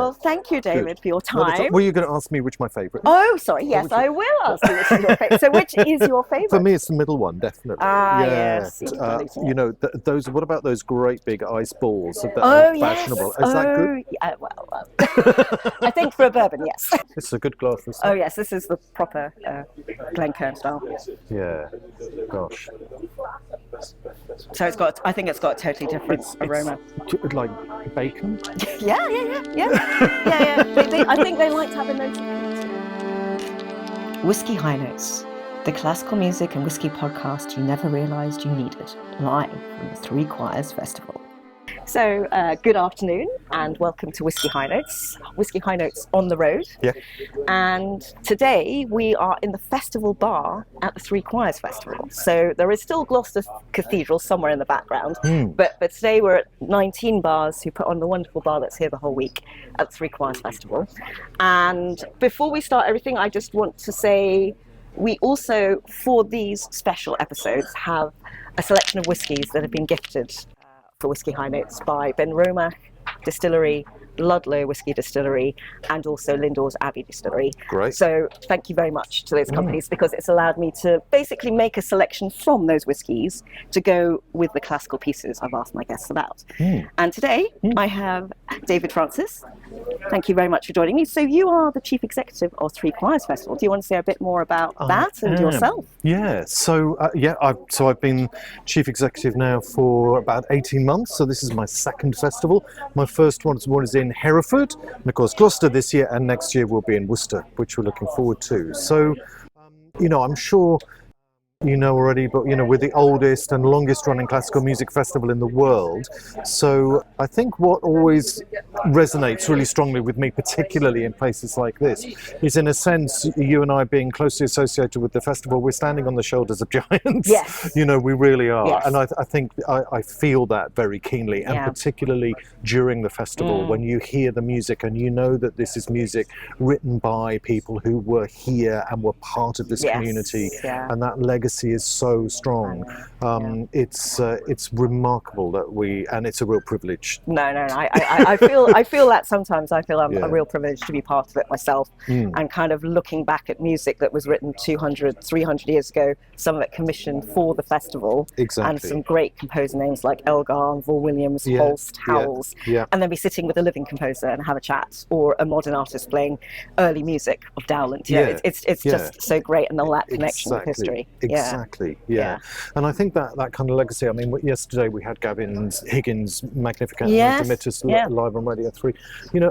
Well, thank you, David, for your time. Were you going to ask me which my favourite? Oh, sorry. Yes, I will ask you which is your favourite. So, which is your favourite? For me, it's the middle one, definitely. Yes. You know, those. What about those great big ice balls that are fashionable? Yes. Is that good? Yeah, well, I think for a bourbon, yes. This is a good glass. Oh yes, this is the proper Glencairn style. Yeah. Gosh. So I think it's got a totally different aroma. Like bacon? Yeah. I think they like to have a note of it. Whisky High Notes, the classical music and whiskey podcast you never realised you needed, live from the Three Choirs Festival. So, good afternoon and welcome to Whisky High Notes. Whisky High Notes on the road. Yeah. And today we are in the festival bar at the Three Choirs Festival. So there is still Gloucester Cathedral somewhere in the background, but today we're at 19 bars who put on the wonderful bar that's here the whole week at the Three Choirs Festival. And before we start everything, I just want to say we also, for these special episodes, have a selection of whiskies that have been gifted for Whisky High Notes by Benromach Distillery, Ludlow Whisky Distillery, and also Lindores Abbey Distillery. Great. So thank you very much to those companies because it's allowed me to basically make a selection from those whiskies to go with the classical pieces I've asked my guests about. And today I have David Francis. Thank you very much for joining me. So you are the Chief Executive of Three Choirs Festival. Do you want to say a bit more about that and yourself? Yeah. So I've been Chief Executive now for about 18 months. So this is my second festival. My first one is in Hereford, and of course Gloucester this year, and next year we'll be in Worcester, which we're looking forward to. So, I'm sure you know already, but we're the oldest and longest running classical music festival in the world. So I think what always resonates really strongly with me, particularly in places like this, is in a sense, you and I being closely associated with the festival, we're standing on the shoulders of giants. Yes. We really are. Yes. And I think I feel that very keenly, and particularly during the festival, when you hear the music and you know that this is music written by people who were here and were part of this community, and that legacy is so strong. It's remarkable that and it's a real privilege. No, I feel that sometimes. I feel I'm a real privilege to be part of it myself, and kind of looking back at music that was written 200, 300 years ago, some of it commissioned for the festival, and some great composer names like Elgar, Vaughan Williams, Holst, Howells, and then be sitting with a living composer and have a chat, or a modern artist playing early music of Dowland. It's just so great, and all that connection with history. Exactly. And I think that kind of legacy. I mean, yesterday we had Higgins Magnificat and Dimittis live on Radio 3.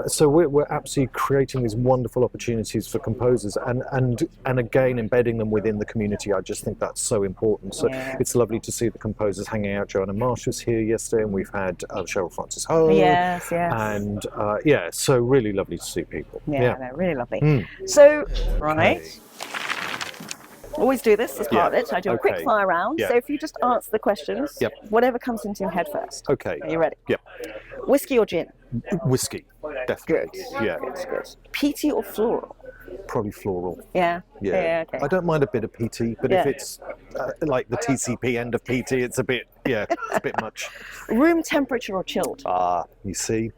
So we're absolutely creating these wonderful opportunities for composers, and again embedding them within the community. I just think that's so important. So it's lovely to see the composers hanging out. Joanna Marsh was here yesterday, and we've had Cheryl Francis Ho. Yes. And so really lovely to see people. No, really lovely. So, right. Always do this as part of it. I do a quick fire round. So if you just answer the questions, whatever comes into your head first. Okay. Are you ready? Yep. Whiskey or gin? Whiskey, definitely. Good. Peaty or floral? Probably floral. Yeah. Okay. I don't mind a bit of PT, but if it's like the TCP end of PT, it's a bit much. Room temperature or chilled? You see.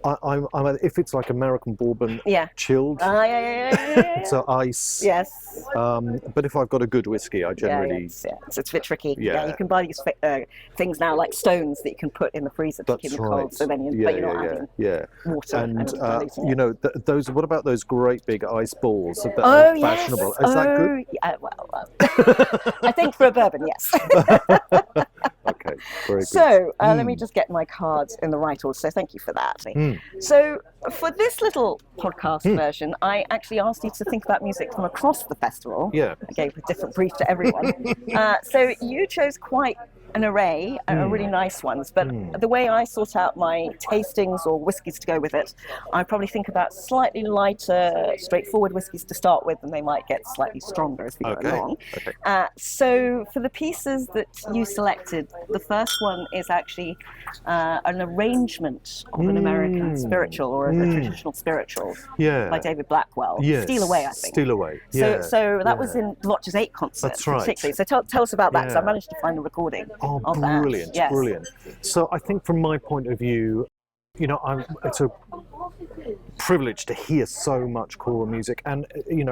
I'm if it's like American bourbon, chilled. So ice. Yes. But if I've got a good whiskey, I generally. So it's a bit tricky. You can buy these things now like stones that you can put in the freezer to keep them cold. So then you're not adding water. And those. What about those great big ice balls that are fashionable? Is that good? Well, I think for a bourbon, yes. Okay, very good. So let me just get my cards in the right order. So thank you for that. So for this little podcast version, I actually asked you to think about music from across the festival. I gave a different brief to everyone. So you chose quite an array of really nice ones, but the way I sort out my tastings or whiskies to go with it, I probably think about slightly lighter, straightforward whiskies to start with, and they might get slightly stronger as we go along. So for the pieces that you selected, the first one is actually an arrangement of an American spiritual or a traditional spiritual by David Blackwell. Steal Away, I think. Steal Away. So that was in Lodge's 8 concert, particularly. So tell us about that, because I managed to find a recording. Brilliant. So I think from my point of view, it's a privilege to hear so much choral music, and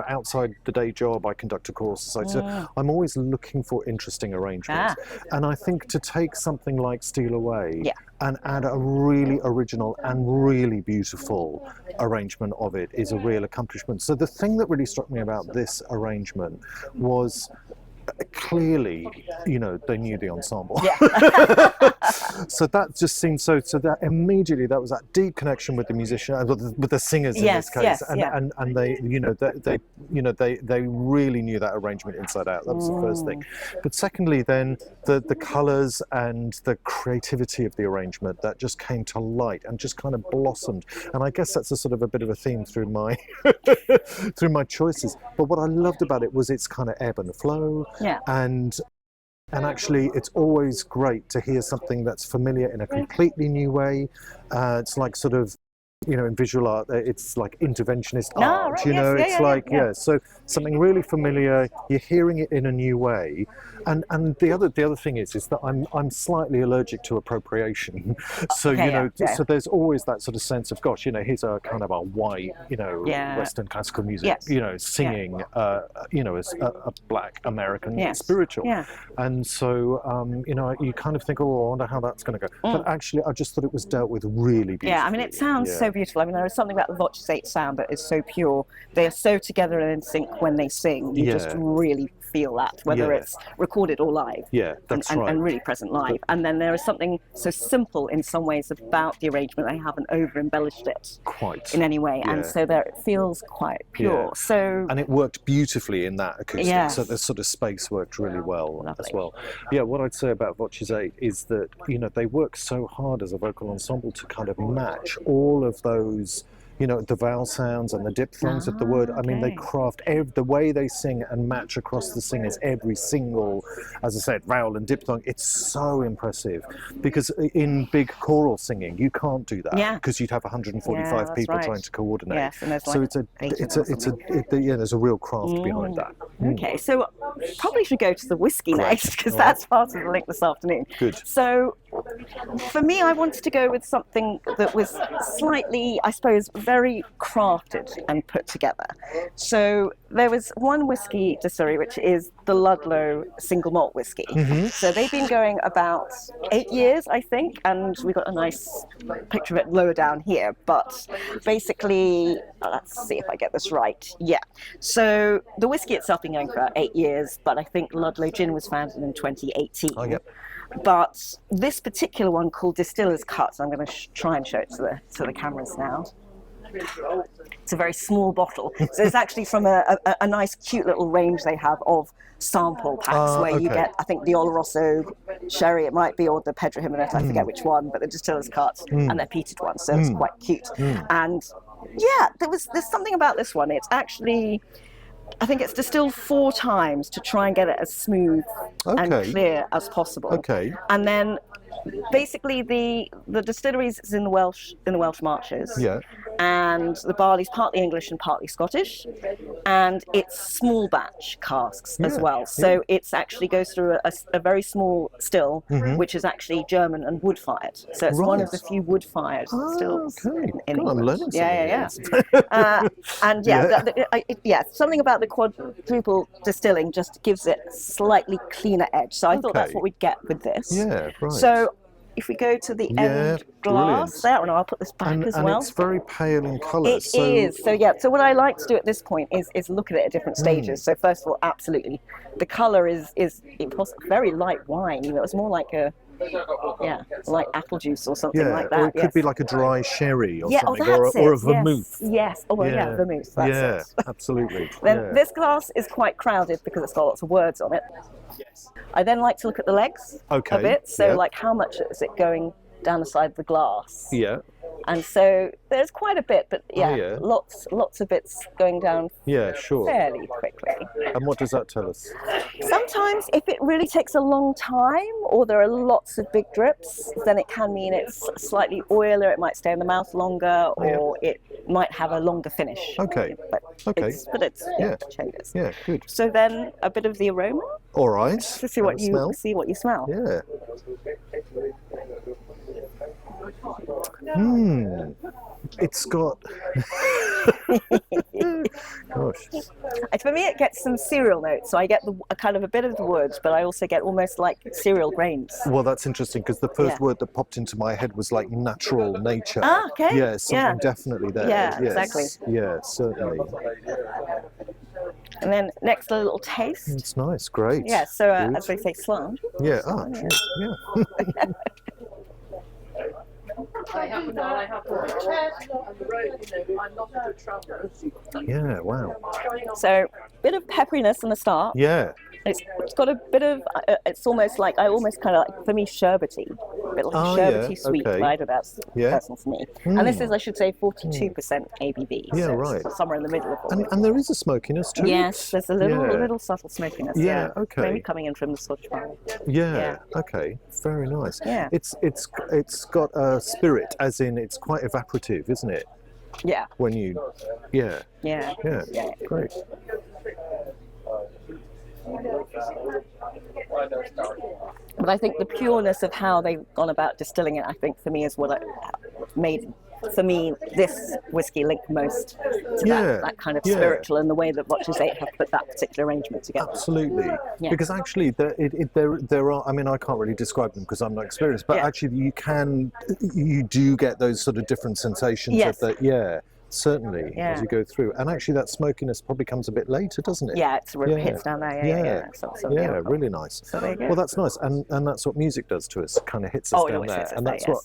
outside the day job I conduct a choral society, so I'm always looking for interesting arrangements. And I think to take something like Steal Away and add a really original and really beautiful arrangement of it is a real accomplishment. So the thing that really struck me about this arrangement was clearly, they knew the ensemble. So that just seemed so that immediately that was that deep connection with the musician, with the singers in this case, and they they really knew that arrangement inside out. That was the first thing. But secondly, then the colours and the creativity of the arrangement that just came to light and just kind of blossomed. And I guess that's a sort of a bit of a theme through my through my choices. But what I loved about it was its kind of ebb and flow. And actually, it's always great to hear something that's familiar in a completely new way. It's like sort of, in visual art, it's like interventionist art. So something really familiar. You're hearing it in a new way. And the other thing is that I'm slightly allergic to appropriation. So so there's always that sort of sense of, gosh, here's a kind of a white, Western classical music, singing, as a Black American spiritual. And so you kind of think, I wonder how that's going to go. But actually, I just thought it was dealt with really beautifully. I mean, it sounds so beautiful. I mean, there is something about the Voces 8 sound that is so pure. They are so together and in sync when they sing. You just really feel that, whether it's recorded or live. And really present live. And then there is something so simple in some ways about the arrangement. They haven't over-embellished it in any way. And so there it feels quite pure. So and it worked beautifully in that acoustic. So the sort of space worked really well as well. What I'd say about Voces 8 is that, they work so hard as a vocal ensemble to kind of match all of those, the vowel sounds and the diphthongs of the word. I mean, they craft the way they sing and match across the singers, every single, as I said, vowel and diphthong. It's so impressive, because in big choral singing, you can't do that because you'd have 145 people trying to coordinate. And so there's a real craft behind that. Okay, so probably should go to the whiskey next, because that's part of the link this afternoon. Good. So for me, I wanted to go with something that was slightly, I suppose, very crafted and put together. So there was one whiskey distillery, which is the Ludlow single malt whiskey. So they've been going about 8 years, I think, and we got a nice picture of it lower down here. But basically, let's see if I get this right. So the whiskey itself been going for about 8 years, but I think Ludlow Gin was founded in 2018. But this particular one, called Distiller's Cut, I'm going to try and show it to the cameras now. It's a very small bottle. So it's actually from a nice, cute little range they have of sample packs where you get, I think, the Oloroso sherry, it might be, or the Pedro Jimenez, I forget which one, but the Distiller's Cut and their peated one. So it's quite cute. And there's something about this one. It's actually, I think it's distilled 4 times to try and get it as smooth and clear as possible. And then basically the distilleries is in the Welsh Marches. And the barley's partly English and partly Scottish, and it's small batch casks as well. So it's actually goes through a very small still, which is actually German and wood fired. So it's one of the few wood fired stills in England. I'm learning something. Something about the quadruple distilling just gives it slightly cleaner edge. So I thought that's what we'd get with this. So if we go to the end glass there, and I'll put this back as well. And it's very pale in colour. It is. So what I like to do at this point is look at it at different stages. So first of all, absolutely, the colour is very light wine. It's more like like apple juice or something like that. Or it could be like a dry sherry or something, or a vermouth. Vermouth. That's it. Absolutely. Then this glass is quite crowded because it's got lots of words on it. I then like to look at the legs a bit. So like, how much is it going down the side of the glass? And so there's quite a bit, but lots of bits going down fairly quickly. And what does that tell us? Sometimes if it really takes a long time, or there are lots of big drips, then it can mean it's slightly oilier, it might stay in the mouth longer, or it might have a longer finish. But it changes. Good. So then a bit of the aroma. All right. To see what you smell. It's got... Gosh. For me, it gets some cereal notes. So I get a kind of a bit of the wood, but I also get almost like cereal grains. Well, that's interesting because the first word that popped into my head was like natural nature. Ah, okay. Yeah, something definitely there. Yeah, yes. exactly. Yeah, certainly. And then next, a little taste. It's nice, great. Yeah, so as they say, slant. Yeah, cheers. Yeah. Yeah, wow. So, bit of pepperiness in the start. Yeah. It's got a bit of, it's almost like, I almost kind of like, for me, sherbety. A bit like a sherbety sweet, okay. right? That's personal for me. And this is, I should say, 42% ABV. Yeah, so right. It's somewhere in the middle of all. And there is a smokiness to it. Yes, there's a little subtle smokiness. Yeah, okay. Maybe coming in from the Scotch barrel. Yeah, okay. Very nice. Yeah. It's got a spirit, as in it's quite evaporative, isn't it? Yeah. When you, Yeah. Great. But I think the pureness of how they've gone about distilling it, I think for me is what made, for me, this whiskey link most to that kind of spiritual, and the way that Watches 8 have put that particular arrangement together. Absolutely. Yeah. Because actually there are, I mean, I can't really describe them because I'm not experienced, but actually you do get those sort of different sensations of that, certainly, as you go through. And actually that smokiness probably comes a bit later, doesn't it? Yeah, it hits down there, yeah, really nice. So there you go. Well, that's nice. And that's what music does to us, kind of hits us down there. And that's what...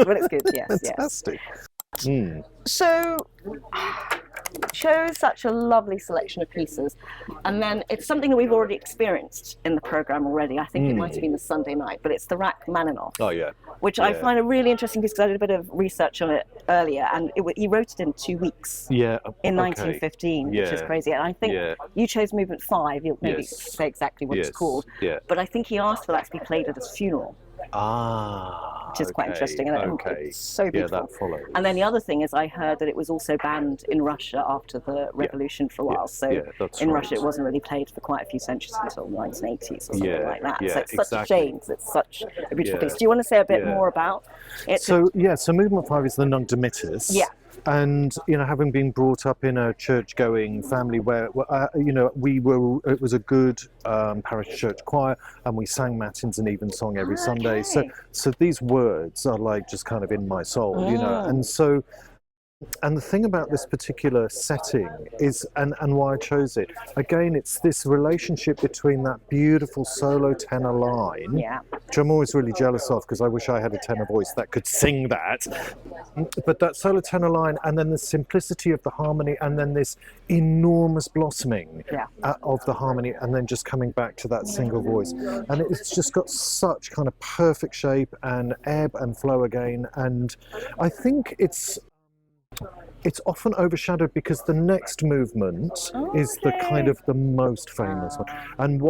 when it's good, Fantastic. So, chose such a lovely selection of pieces, and then it's something that we've already experienced in the program already. I think it might have been the Sunday night, but it's the Rachmaninoff. Oh yeah. Which I find a really interesting piece because I did a bit of research on it earlier, and he wrote it in 2 weeks. Yeah. In 1915, which is crazy. And I think you chose Movement 5. You'll maybe say exactly what it's called. Yeah. But I think he asked for that to be played at his funeral. Which is quite interesting, and it's so beautiful. Yeah, that follows. And then the other thing is, I heard that it was also banned in Russia after the revolution for a while. So in Russia, it wasn't really played for quite a few centuries until the 1980s or something like that. So it's such a shame because it's such a beautiful piece. Do you want to say a bit more about it? So Movement 5 is the Nunc Dimittis. Yeah. And having been brought up in a church-going family where it was a good parish church choir, and we sang matins and evensong every Sunday. So these words are like just kind of in my soul, and so. And the thing about this particular setting is, and why I chose it, again, it's this relationship between that beautiful solo tenor line, which I'm always really jealous of because I wish I had a tenor voice that could sing that, but that solo tenor line, and then the simplicity of the harmony, and then this enormous blossoming of the harmony, and then just coming back to that single voice. And it's just got such kind of perfect shape and ebb and flow again, and I think it's often overshadowed because the next movement is the kind of the most famous one. And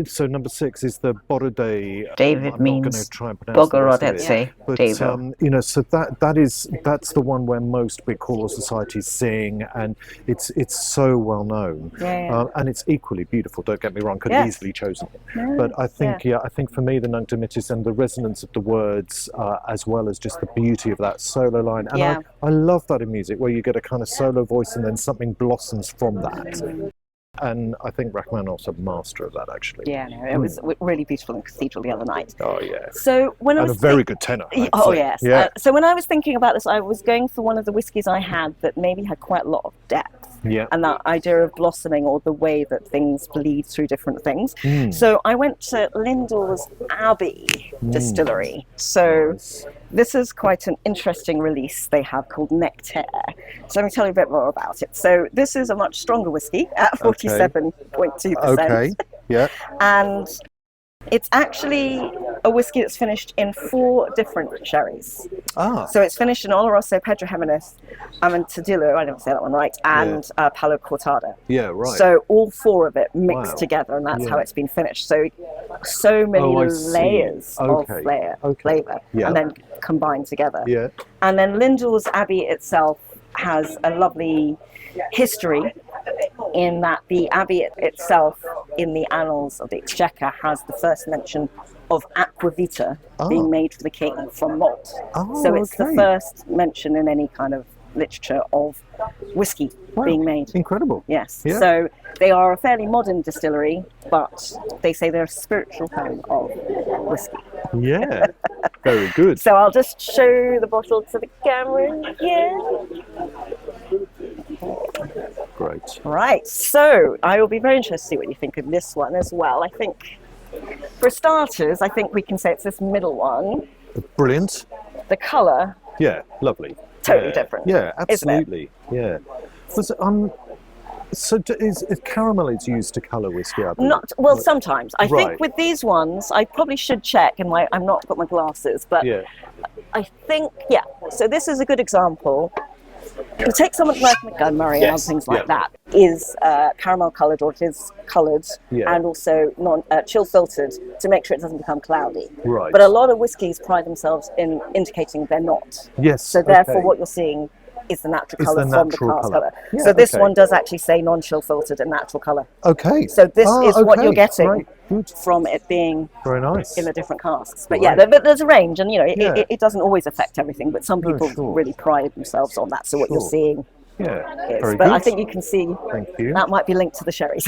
so number 6 is the Borodé. David I'm means not going to try and pronounce Bogorodetse. But so that's the one where most big choral societies sing, and it's so well known. And it's equally beautiful, don't get me wrong, could have easily chosen it. But I think for me the Nunc Dimittis and the resonance of the words, as well as just the beauty of that solo line. And I love that in music, where you get a kind of solo voice and then something blossoms from that. And I think Rachmaninoff's a master of that, actually. Yeah, no, it was really beautiful in the cathedral the other night. Oh, yeah. So when and a very good tenor. Yes. Yeah. So when I was thinking about this, I was going for one of the whiskies I had that maybe had quite a lot of depth. Yeah. And that idea of blossoming, or the way that things bleed through different things. So I went to Lindores Abbey Distillery. So this is quite an interesting release they have called Nectere. So let me tell you a bit more about it. So this is a much stronger whiskey at 47.2%. Okay. Yeah. And it's actually a whiskey that's finished in 4 different sherries. So it's finished in Oloroso, Pedro Jimenez, Amontillado, I don't say that one right, and Palo Cortada. Yeah, right. So all 4 of it mixed together, and that's how it's been finished. So many layers of flavour, and then combined together. Yeah. And then Lindores Abbey itself has a lovely history, in that the Abbey itself, in the annals of the Exchequer, has the first mention of aquavita being made for the king from malt. Oh, so it's okay. the first mention in any kind of literature of whiskey being made. Incredible. Yes. Yeah. So they are a fairly modern distillery, but they say they're a spiritual home of whiskey. Yeah. Very good. So I'll just show the bottle to the camera again. Great. Right. So I will be very interested to see what you think of this one as well. I think, for starters, I think we can say it's this middle one. Brilliant. The colour. Yeah. Lovely. Totally different. Yeah. Isn't it? Absolutely. Yeah. So is caramel is used to colour whiskey? I believe? Not well. Sometimes I Right. think with these ones, I probably should check. And I'm not got my glasses, but Yeah. I think So this is a good example. You take something like Montgomery and things like that. Is caramel coloured, or it is coloured, and also chill filtered to make sure it doesn't become cloudy. Right. But a lot of whiskies pride themselves in indicating they're not. Yes. So therefore, what you're seeing is the natural colour from the natural cask colour. colour. Yeah, so this okay. one does actually say non-chill filtered and natural colour. Okay. So this is what you're getting Right. Good. from it being Very nice. in the different casks. But Right. there's a range, and it doesn't always affect everything, but some No, people sure. really pride themselves on that. So what you're Sure. seeing Yeah. is. Very But good. I think you can see Thank you. that might be linked to the sherries.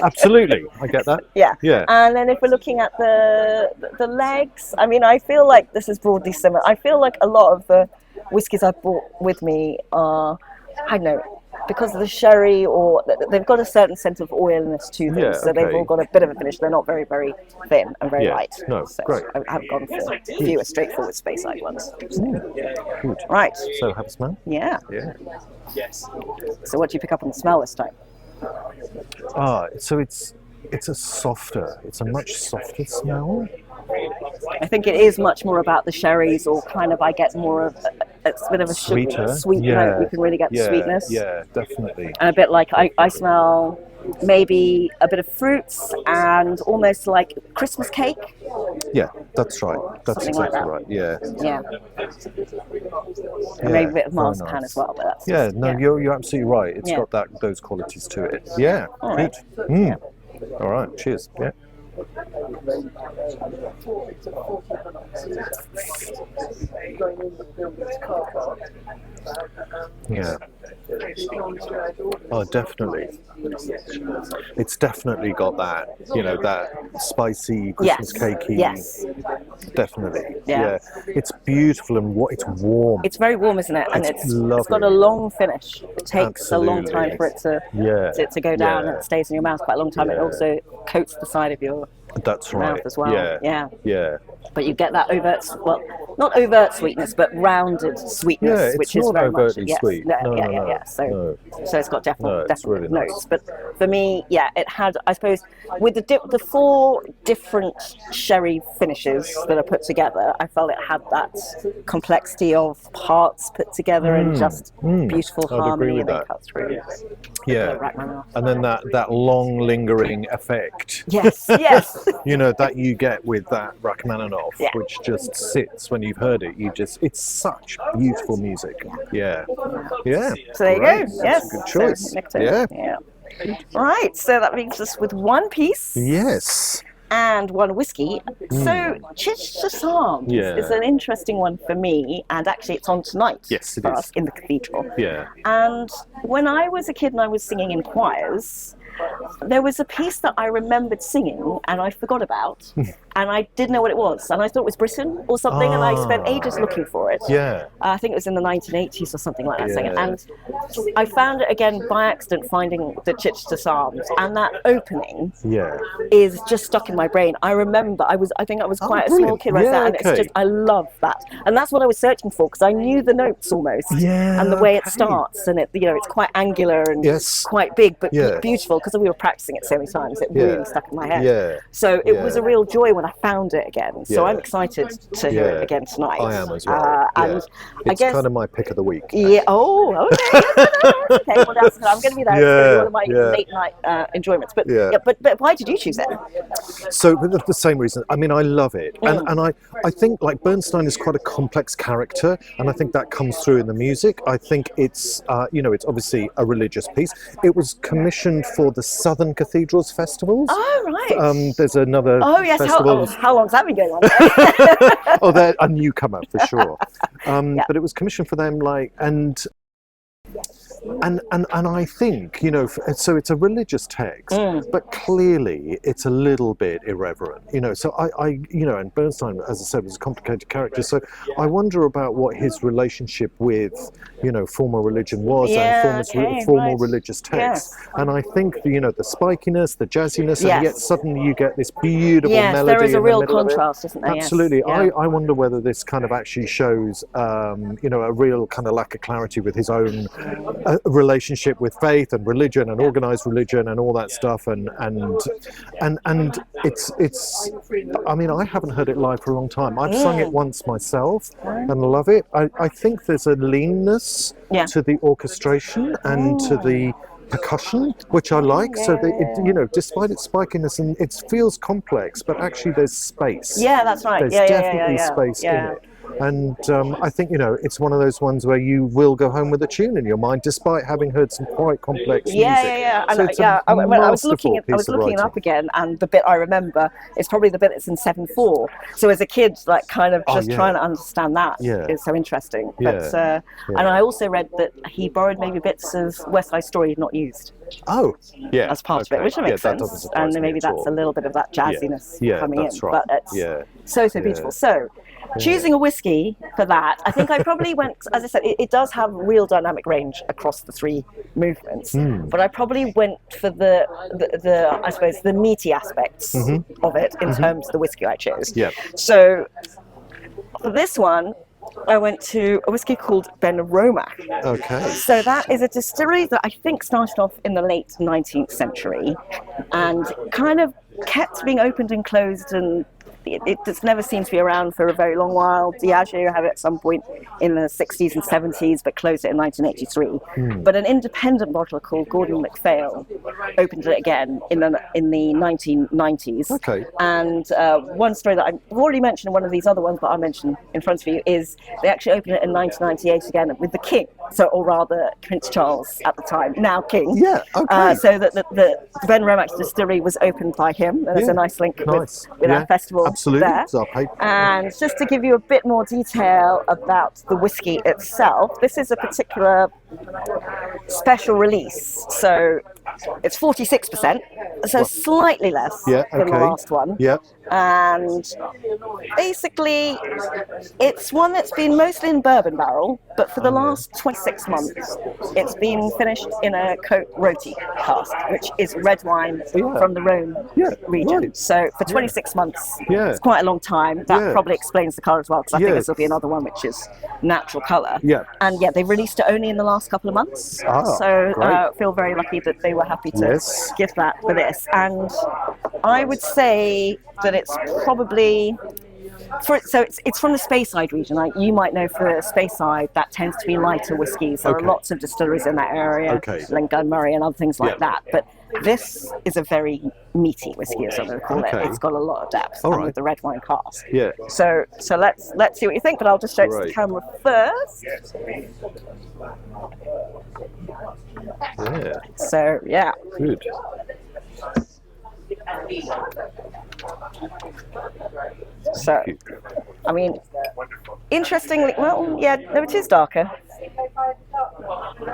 Absolutely. I get that. Yeah. Yeah. And then if we're looking at the legs, I mean, I feel like this is broadly similar. I feel like a lot of the whiskies I've brought with me are, I don't know, because of the sherry, or they've got a certain sense of oiliness to them. Yeah, so they've okay. all got a bit of a finish. They're not very, very thin and very Yeah, light. no, so great. I haven't gone for fewer straightforward Speyside ones. Good. Right. So have a smell. Yeah. Yeah. So what do you pick up on the smell this time? So it's a much softer smell. I think it is much more about the sherries, or kind of I get more of a bit of a Sweeter. sweet note. You can really get the sweetness. Yeah, definitely. And a bit like I smell maybe a bit of fruits and almost like Christmas cake. Yeah, that's right. That's Something like exactly that. right. Yeah. Yeah. Yeah, And maybe a bit of very marzipan nice. as well, but that's Yeah, just, no, you're absolutely right. It's Yeah. got those qualities to it. Yeah, All good. right. Mm. All right, cheers. Yeah. Yeah. Oh, definitely. It's definitely got that, that spicy Christmas cakey. Yes. Definitely. Yeah. It's beautiful and it's warm. It's very warm, isn't it? And It's it's lovely. got a long finish. It takes a long Absolutely. time for it to go down, Yeah. and it stays in your mouth quite a long time. It Yeah. also coats the side of your That's mouth right. as well. Yeah. Yeah. But you get that not overt sweetness, but rounded sweetness, Yeah, it's which is not very much overtly sweet. No. So it's got No, definite it's really nice. notes. But for me, it had, I suppose, with the four different sherry finishes that are put together, I felt it had that complexity of parts put together and just beautiful I'd agree harmony with and then that. cut through. Yeah. Rachmaninoff. And then that long lingering effect, Yes. that you get with that Rachmaninoff, Yeah. which just sits when you've heard it. It's such beautiful music. Yeah. Yeah. So there you Great. go. That's Yes. a good choice. So, Nectere. Yeah. Right. So that leaves us with one piece. Yes. And one whiskey. So Chichester Yeah. is an interesting one for me, and actually it's on tonight Yes, it for is. us in the cathedral. Yeah. And when I was a kid and I was singing in choirs, there was a piece that I remembered singing and I forgot about, and I didn't know what it was, and I thought it was Britain or something, and I spent ages looking for it. Yeah. I think it was in the 1980s or something like that. Yeah. And I found it again by accident, finding the Chichester Psalms, and that opening Yeah. is just stuck in my brain. I remember I think I was quite a small brilliant. kid right Yeah, there, and okay. it's just, I love that. And that's what I was searching for, because I knew the notes almost. Yeah, And the way it okay. starts, and it's quite angular and Yes. quite big, but Yeah. beautiful, because we were practicing it so many times. It Yeah. really stuck in my head. Yeah. So it was Yeah. a real joy when I found it again. So Yeah. I'm excited to hear it again tonight. I am as well. And yeah. I It's guess kind of my pick of the week. yeah. Oh, okay. Okay. Well, I'm going to be there. It's going to be one of my Yeah. late night enjoyments. But Yeah. but why did you choose it? So for the same reason, I mean, I love it, and I think like Bernstein is quite a complex character, and I think that comes through in the music. I think it's it's obviously a religious piece. It was commissioned for the Southern Cathedrals Festivals. Oh right. There's another. Oh yes. festival. How long's that been going on? Oh, they're a newcomer for sure. But it was commissioned for them, and I think, so it's a religious text, but clearly it's a little bit irreverent, so and Bernstein, as I said, was a complicated character, so I wonder about what his relationship with, formal religion was, and formal religious texts. And I think, the spikiness, the jazziness, and yet suddenly you get this beautiful melody. There is a real in the middle contrast, of it. isn't there? Absolutely. Yes. I wonder whether this kind of actually shows, a real kind of lack of clarity with his own relationship with faith and religion and organized religion and all that stuff, and it's I mean, I haven't heard it live for a long time. I've sung it once myself and love it. I think there's a leanness to the orchestration and to the percussion, which I like. So that despite its spikiness, and it feels complex, but actually there's space. Yeah, that's right. There's definitely space in it. And I think, it's one of those ones where you will go home with a tune in your mind, despite having heard some quite complex music. I was looking it up again, and the bit I remember is probably the bit that's in 7/4. So as a kid, trying to understand that is so interesting. But and I also read that he borrowed maybe bits of West Side Story not used. Oh, yeah. As part of it, which makes sense. And maybe that's a little bit of that jazziness coming in. Right. But it's so beautiful. So choosing a whiskey for that, I think I probably went, as I said, it does have real dynamic range across the three movements, but I probably went for the I suppose, the meaty aspects of it in terms of the whiskey I chose. Yeah. So for this one, I went to a whiskey called Benromach. Okay. So that is a distillery that I think started off in the late 19th century and kind of kept being opened and closed, and it just never seemed to be around for a very long while. Diageo had it at some point in the 60s and 70s, but closed it in 1983. But an independent bottler called Gordon MacPhail opened it again in the 1990s. Okay. And one story that I've already mentioned in one of these other ones, but I'll mention in front of you, is they actually opened it in 1998 again with the King, or rather Prince Charles at the time, now King. Yeah, okay. So that the Benromach distillery was opened by him, and there's a nice link with our festival. Absolutely. There. And just to give you a bit more detail about the whiskey itself, this is a particular special release. So it's 46%, so slightly less than the last one. Yeah. And basically, it's one that's been mostly in bourbon barrel, but for the last 26 months, it's been finished in a Côte Rôtie cask, which is red wine from the Rhone region. Right. So for 26 months, it's quite a long time. That probably explains the colour as well, because I think this will be another one which is natural colour. Yeah. And they've released it only in the last couple of months. So I feel very lucky that they were happy to give that for this. And I would say that it's probably it's from the Speyside region. You might know, for Speyside, that tends to be lighter whiskies. There are lots of distilleries in that area, Glenmurray and other things like that. But this is a very meaty whiskey, as I would call it. It's got a lot of depth, with the red wine cask. Yeah. So let's see what you think. But I'll just show it to the camera first. Yeah. So Good. So, I mean, interestingly, it is darker.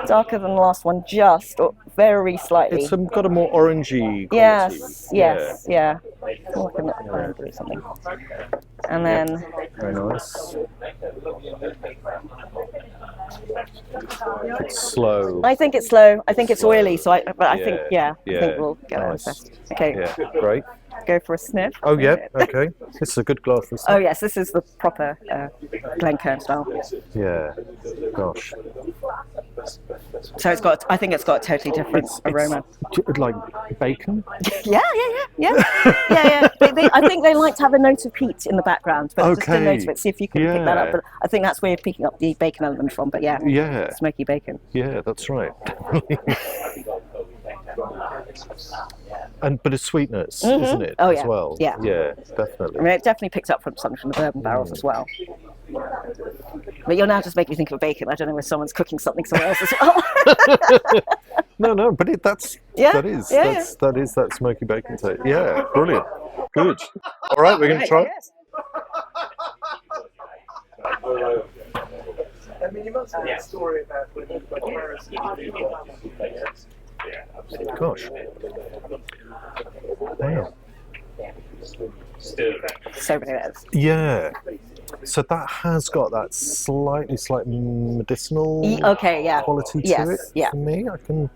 Darker than the last one, just or very slightly. It's got a more orangey quality. Yes. Looking at or something. And then. Very nice. It's slow. I think it's slow. I think it's oily. So I think I think we'll get on with it. Okay. Yeah. Great. Go for a sniff. Oh yeah. Okay. This is a good glass for a sniff. Oh yes, this is the proper Glencairn style. Yeah. Gosh. So I think it's got a totally different aroma. It's like bacon. Yeah. I think they like to have a note of peat in the background, but just a note of it. See if you can pick that up. But I think that's where you're picking up the bacon element from. But smoky bacon. Yeah, that's right. but it's sweetness, isn't it? Oh, as yeah. well. Yeah. Yeah, definitely. I mean, it definitely picks up from something from the bourbon barrels as well. But you're now just making me think of bacon. I don't know if someone's cooking something somewhere else as well. No, but that's that smoky bacon taste. Yeah, brilliant. Good. All right, we're going to try. Yes. I mean, you must have a story about when you got Paris. Gosh. Damn. So many layers. Yeah. So that has got that slight medicinal quality to it for me. I can,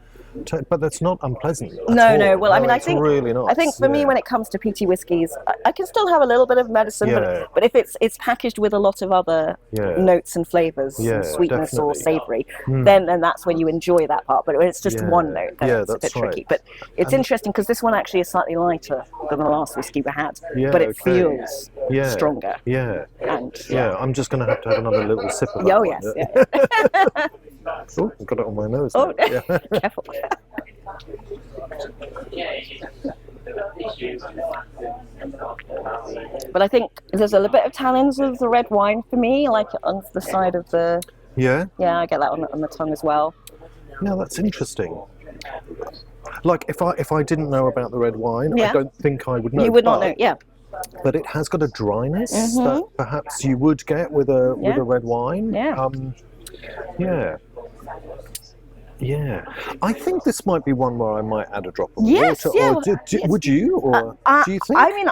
but that's not unpleasant. No. Well, I mean, I think really not. I think for me, when it comes to peaty whiskies, I can still have a little bit of medicine, but if it's packaged with a lot of other notes and flavors, and sweetness or savoury, then that's when you enjoy that part. But when it's just one note, then it's a bit tricky. But it's interesting because this one actually is slightly lighter than the last whiskey we had, but it feels stronger. Yeah. And I'm just going to have another little sip of that. Oh, one. yes. Yeah. Oh, I've got it on my nose. Oh, Yeah. Careful. But I think there's a little bit of tannins of the red wine for me, like on the side of the... Yeah? Yeah, I get that on the tongue as well. Yeah, that's interesting. Like, if I didn't know about the red wine, I don't think I would know. You would not know, yeah. But it has got a dryness that perhaps you would get with a red wine. Yeah. Yeah, I think this might be one where I might add a drop of Yes, water. yeah. Or would you? Or do you think? I mean,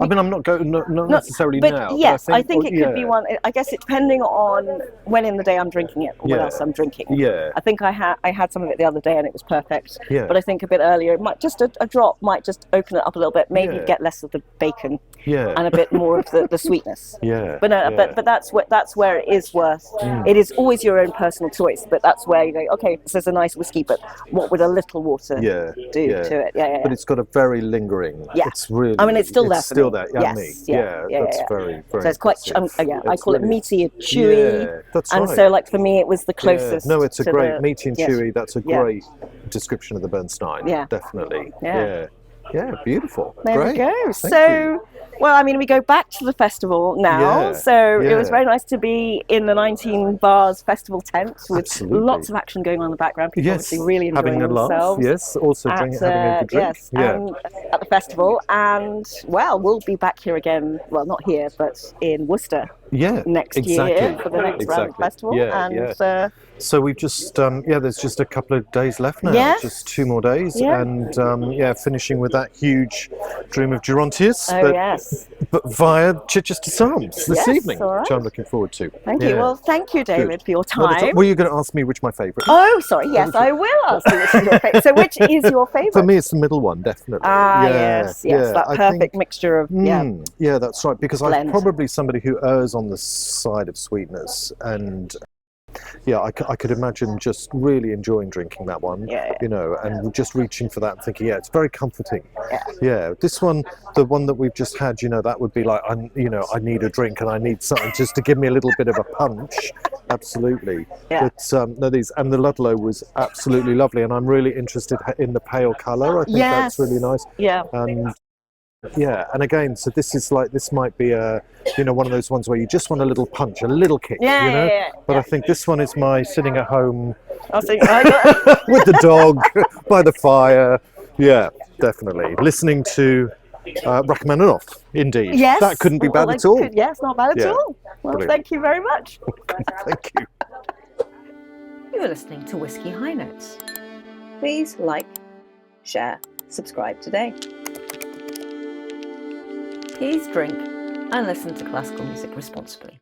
I'm not going not necessarily but now. Yes, but I think it could be one. I guess it's depending on when in the day I'm drinking it or what else I'm drinking. Yeah. I think I had some of it the other day and it was perfect. Yeah. But I think a bit earlier, it might just a drop might just open it up a little bit. Maybe get less of the bacon. Yeah. And a bit more of the sweetness. Yeah. But no, but that's where it is worth. It is always your own personal choice. But that's where you go. Okay, this is a nice whiskey, but what would a little water do to it? Yeah. But it's got a very lingering. Yeah. It's really. I mean, it's still there. It's still there. Yes. Yeah. That's very, very. So it's quite. I call it meaty and chewy. Yeah, that's and right. so, like for me, it was the closest. No, it's a to great meaty and chewy. That's a great description of the Bernstein. Yeah. Definitely. Yeah. Yeah, beautiful. There Great. we go. Thank So, you. well, I mean, we go back to the festival now. So it was very nice to be in the 19 Bars festival tent with lots of action going on in the background. People obviously really enjoying themselves. Yes, also having a good drink. Yes, at the festival. And, well, we'll be back here again. Well, not here, but in Worcester. Next year for the next round of the festival. So we've just, there's just a couple of days left now. Yes. Just 2 more days. Yeah. And, finishing with that huge Dream of Gerontius. But via Chichester Psalms this evening, all right. which I'm looking forward to. Thank you. Well, thank you, David, for your time. Were you going to ask me which my favourite? Oh, sorry. Yes, I will ask you which is your favourite. So which is your favourite? For me, it's the middle one, definitely. Yes. That perfect mixture of, Yeah, that's right, because blend. I'm probably somebody who errs on the side of sweetness, and I could imagine just really enjoying drinking that one, and just reaching for that and thinking, it's very comforting. This one, the one that we've just had, that would be like, I need a drink and I need something just to give me a little bit of a punch. Absolutely. But and the Ludlow was absolutely lovely, and I'm really interested in the pale colour. I think that's really nice. And again, so this might be one of those ones where you just want a little punch, a little kick, But I think this one is my sitting at home with the dog by the fire. Yeah, definitely. Listening to Rachmaninoff, indeed. Yes. That couldn't be bad at all. Yes, not bad at all. Well, Brilliant. Thank you very much. Thank you. You're listening to Whisky High Notes. Please like, share, subscribe today. Please drink and listen to classical music responsibly.